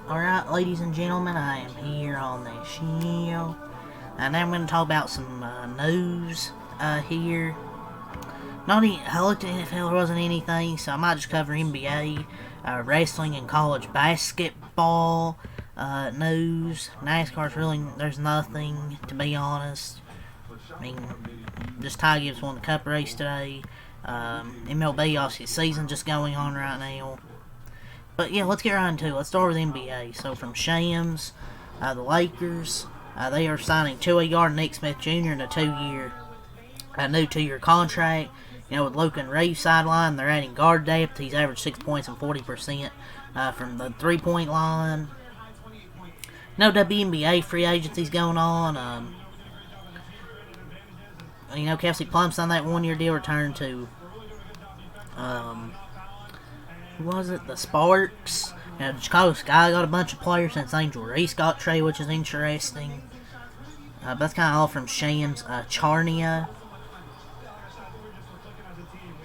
Alright, ladies and gentlemen, I am here on the show, and I'm going to talk about some news here. I looked at NFL, there wasn't anything, so I might just cover NBA, wrestling, and college basketball news. NASCAR's really, there's nothing, to be honest. I mean, just Ty Gibbs won the Cup race today. MLB, obviously, season just going on right now. But yeah, let's get right into it. Let's start with NBA. So from Shams, the Lakers, they are signing Chewy Guard, Nick Smith Jr. in a new 2-year contract. You know, with Luke and Reeves sideline, they're adding guard depth. He's averaged 6 points and 40% from the 3-point line. No WNBA free agencies going on. You know, Kelsey Plum signed that 1-year deal, returned to who was it? The Sparks. Chicago Sky got a bunch of players since Angel Reese got traded, which is interesting. But that's kind of all from Shams. Charnia.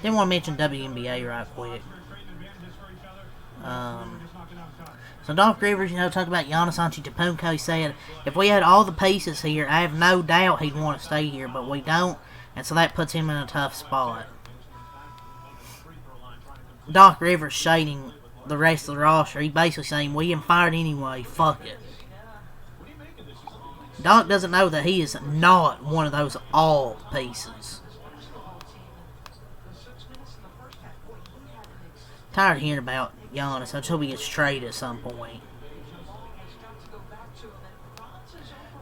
Didn't want to mention WNBA right quick. So Doc Rivers, talking about Giannis Antetokounmpo, he said, if we had all the pieces here, I have no doubt he'd want to stay here, but we don't, and so that puts him in a tough spot. Doc Rivers shading the rest of the roster. He basically saying, we get fired anyway, fuck it. Doc doesn't know that he is not one of those all pieces. Tired of hearing about Giannis. I just hope he gets traded at some point.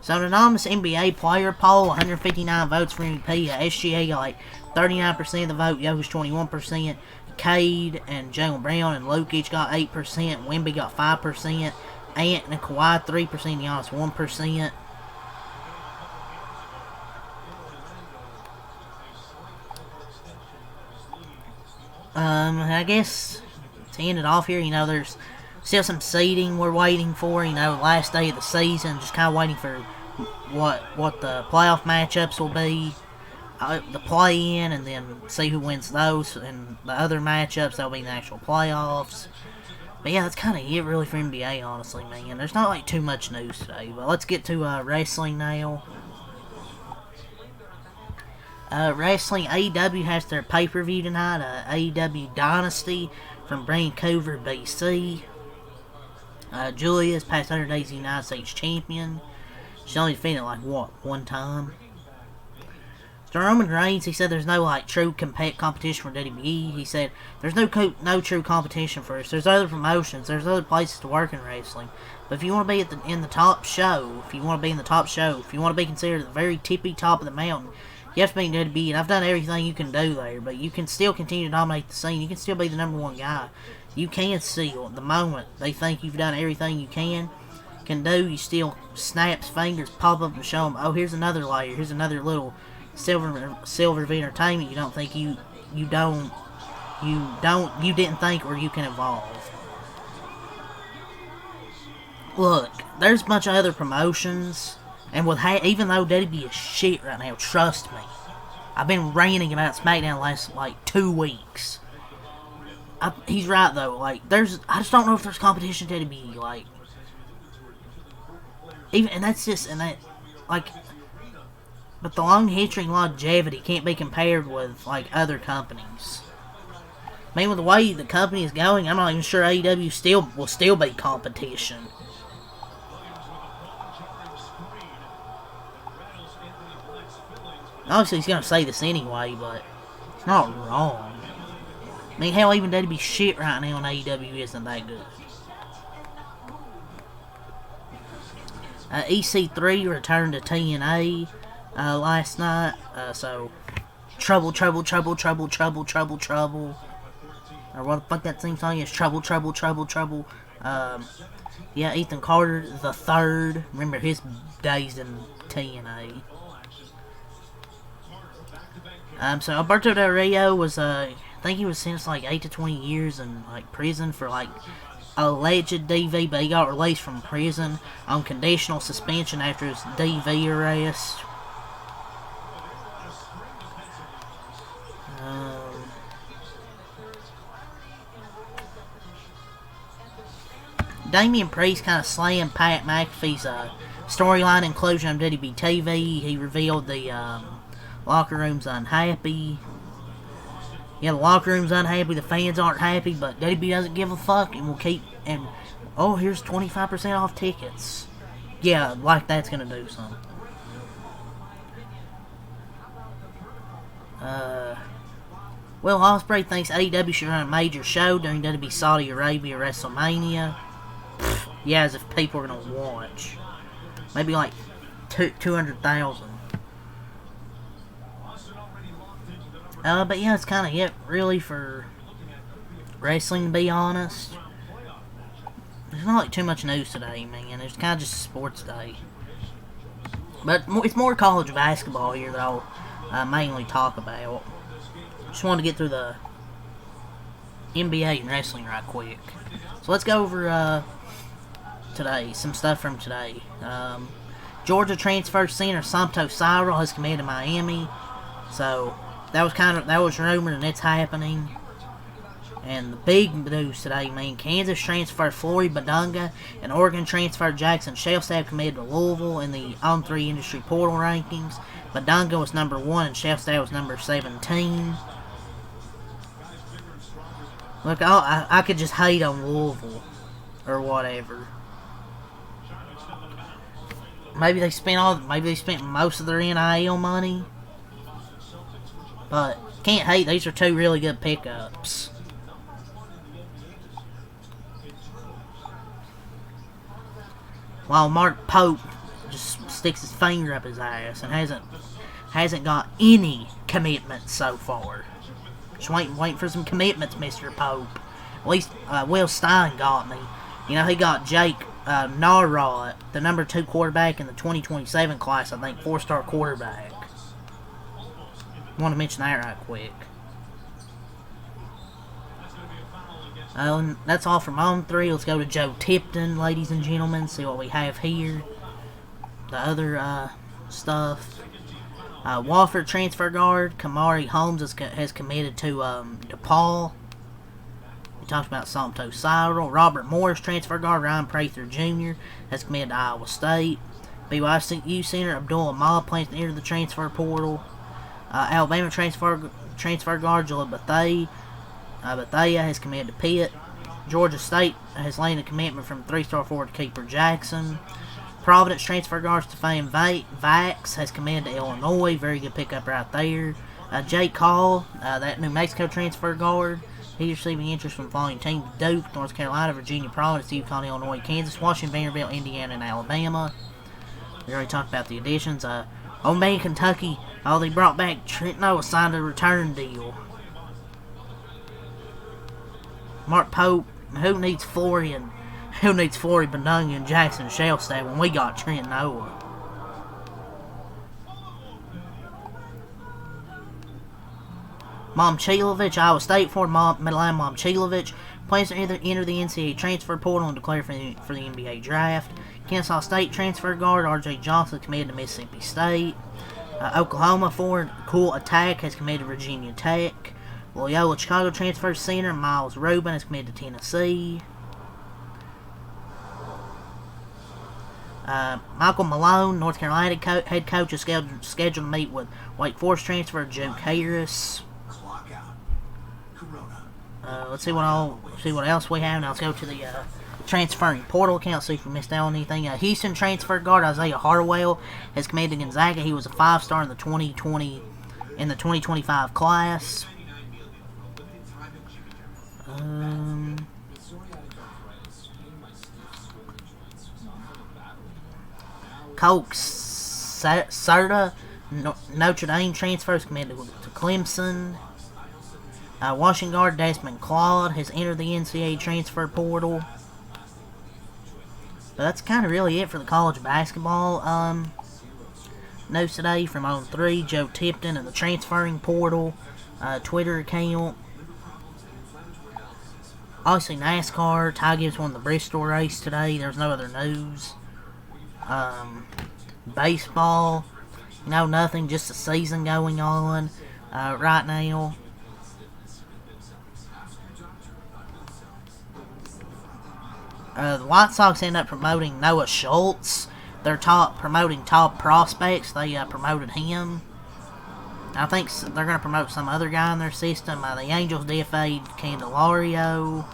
So, an anonymous NBA player poll, 159 votes for MVP. SGA got like 39% of the vote, Jokic 21%. Cade and Jaylen Brown and Luke each got 8%. Wemby got 5%. Ant and Kawhi 3%. Giannis 1%. I guess to end it off here, there's still some seeding we're waiting for. Last day of the season, just kind of waiting for what the playoff matchups will be. The play-in, and then see who wins those, and the other matchups, that'll be the actual playoffs. But yeah, that's kind of it really for NBA, honestly, man. There's not like too much news today, but let's get to wrestling now. Wrestling, AEW has their pay-per-view tonight, AEW Dynasty from Vancouver, BC. Julia's past 100 days United States Champion. She's only defeated one time. So Roman Reigns, he said there's no true competition for WWE. He said there's no true competition for us. There's other promotions, there's other places to work in wrestling. But if you want to be in the top show, if you want to be considered at the very tippy top of the mountain, you have to be in WWE. And I've done everything you can do there, but you can still continue to dominate the scene. You can still be the number one guy. You can still, the moment they think you've done everything you can do, you still snaps fingers, pop up and show them, oh, here's another layer, here's another little silver of entertainment you don't think you didn't think or you can evolve. Look, there's a bunch of other promotions, and even though WWE is shit right now, trust me, I've been ranting about SmackDown the last 2 weeks. He's right though, I just don't know if there's competition to WWE, but the long history and longevity can't be compared with other companies. I mean, with the way the company is going, I'm not even sure AEW will still be competition. Obviously, he's gonna say this anyway, but it's not wrong. I mean, hell, even WWE shit right now on AEW isn't that good. EC3 returned to TNA last night, so trouble. Or what the fuck that theme song is? Trouble. Yeah, Ethan Carter the third. Remember his days in TNA. So Alberto Del Rio was I think he was sentenced 8 to 20 years in prison for alleged DV, but he got released from prison on conditional suspension after his DV arrest. Damian Priest kind of slammed Pat McAfee's storyline inclusion on WWE TV. He revealed the locker room's unhappy. Yeah, the locker room's unhappy, the fans aren't happy, but WWE doesn't give a fuck and will keep, and, oh, here's 25% off tickets. Yeah, like that's gonna do something. Will Ospreay thinks AEW should run a major show during WWE Saudi Arabia WrestleMania. Pfft, yeah, as if people are gonna watch. Maybe like 200,000. But yeah, it's kind of it, really, for wrestling, to be honest. There's not like too much news today, man. It's kind of just a sports day. But it's more college basketball here that I'll mainly talk about. Just wanted to get through the NBA and wrestling right quick. So let's go over today, some stuff from today. Georgia transfer center Santo Cyril has committed to Miami. So that was rumored and it's happening. And the big news today, man, Kansas transfer Flory Badunga and Oregon transfer Jackson Shelstad committed to Louisville in the On3 industry portal rankings. Badunga was number 1 and Shelstad was number 17. Look, I could just hate on Louisville or whatever. Maybe they spent most of their NIL money. But can't hate, these are two really good pickups. While Mark Pope just sticks his finger up his ass and hasn't got any commitments so far. Just waiting for some commitments, Mr. Pope. At least Will Stein got me. You know, he got Jake Narrott, the number 2 quarterback in the 2027 class, I think, 4-star quarterback. Want to mention that right quick. That's all from On3. Let's go to Joe Tipton, ladies and gentlemen. See what we have here. The other stuff. Wofford transfer guard Kamari Holmes has committed to DePaul. We talked about Santo Cyril. Robert Morris transfer guard Ryan Prather Jr. has committed to Iowa State. BYU center Abdullah Ahmad plans to enter the transfer portal. Alabama transfer guard Jalil Bethea has committed to Pitt. Georgia State has landed a commitment from 3-star forward keeper Jackson. Providence transfer guard Stefan Vax has committed to Illinois. Very good pickup right there. Jake Call, that New Mexico transfer guard, he's receiving interest from following teams Duke, North Carolina, Virginia, Providence, UConn, Illinois, Kansas, Washington, Vanderbilt, Indiana, and Alabama. We already talked about the additions. Old Man Kentucky, they brought back Trent Noah, signed a return deal. Mark Pope, who needs Flory Badunga and Jackson Shelstad when we got Trent Noah? Momchilovich, Iowa State forward Milan Momchilovich plans to enter the NCAA transfer portal and declare for the NBA draft. Kennesaw State transfer guard R.J. Johnson committed to Mississippi State. Oklahoma forward Cool Attack has committed to Virginia Tech. Loyola Chicago transfer center Miles Rubin has committed to Tennessee. Michael Malone, North Carolina head coach, is scheduled to meet with Wake Forest transfer Joe Harris. Let's see what else we have. Now let's go to the transferring portal account, see if we missed out on anything. Houston transfer guard Isaiah Harwell has committed to Gonzaga. He was a 5-star in the 2025 class. Coke Serta, Notre Dame transfers committed to Clemson. Washington guard Desmond Claude has entered the NCAA transfer portal. But that's kind of really it for the college basketball news today from On3, Joe Tipton, and the transferring portal Twitter account. Obviously NASCAR, Ty Gibbs won the Bristol race today. There's no other news. Baseball, nothing, just a season going on right now. the White Sox end up promoting Noah Schultz. They're promoting top prospects. They promoted him. I think they're going to promote some other guy in their system. The Angels DFA'd Candelario.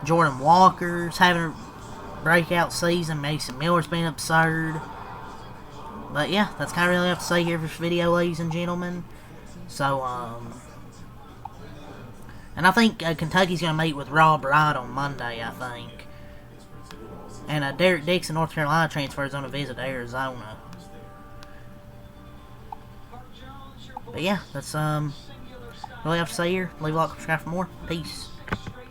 Jordan Walker's having a breakout season. Mason Miller's been absurd. But yeah, that's kind of really all I have to say here for this video, ladies and gentlemen. So, and I think Kentucky's going to meet with Rob Wright on Monday, I think. And Derek Dixon, North Carolina transfer, is going to visit Arizona. But yeah, that's really all I have to say here. Leave a like, subscribe for more. Peace.